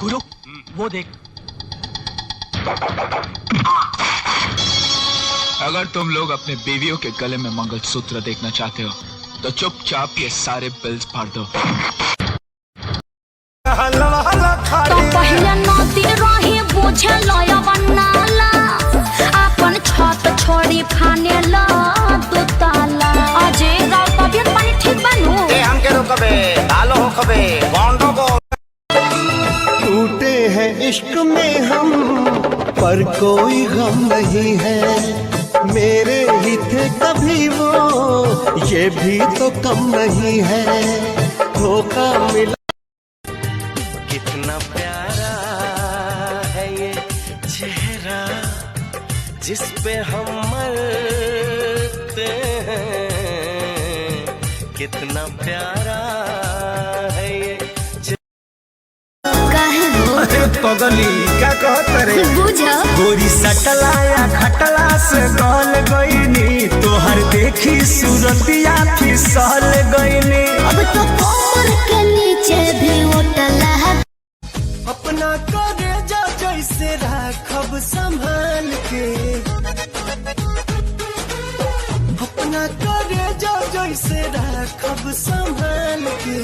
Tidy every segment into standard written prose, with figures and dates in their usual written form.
गुरु वो देख। अगर तुम लोग अपने बीवियों के गले में मंगलसूत्र देखना चाहते हो तो चुपचाप ये सारे बिल्स फाड़ दो। तो पहले नदी रही बुझे लया बनाला, अपन छत छोड़ी खाने ला दो ताला। अजय राव तबियत पानी ठीक बनू ए हमके रोकबे डालो होकबे गोंडो को। टूटे हैं इश्क में हम पर कोई गम नहीं है, मेरे ही थे कभी वो ये भी तो कम नहीं है। धोखा मिला कितना प्यारा है ये चेहरा जिस पे हम मरते हैं, कितना प्यारा है ये। पगली क्या कहत रे बुझा गोरी सटला या खटला से गल गईनी, तोहर देखी सूरतिया फिसल गईनी। अब तो कमर के नीचे भी उठला है। अपना करे जा जैसे राखब संभाल के, अपना करे जा जैसे राखब संभाल के,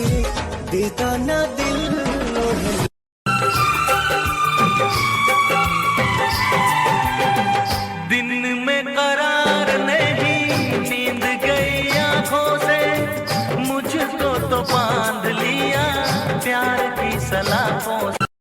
देता ना दिल दिन में करार नहीं, नींद गई आंखों से, मुझको तो बांध लिया प्यार की सलाखों से।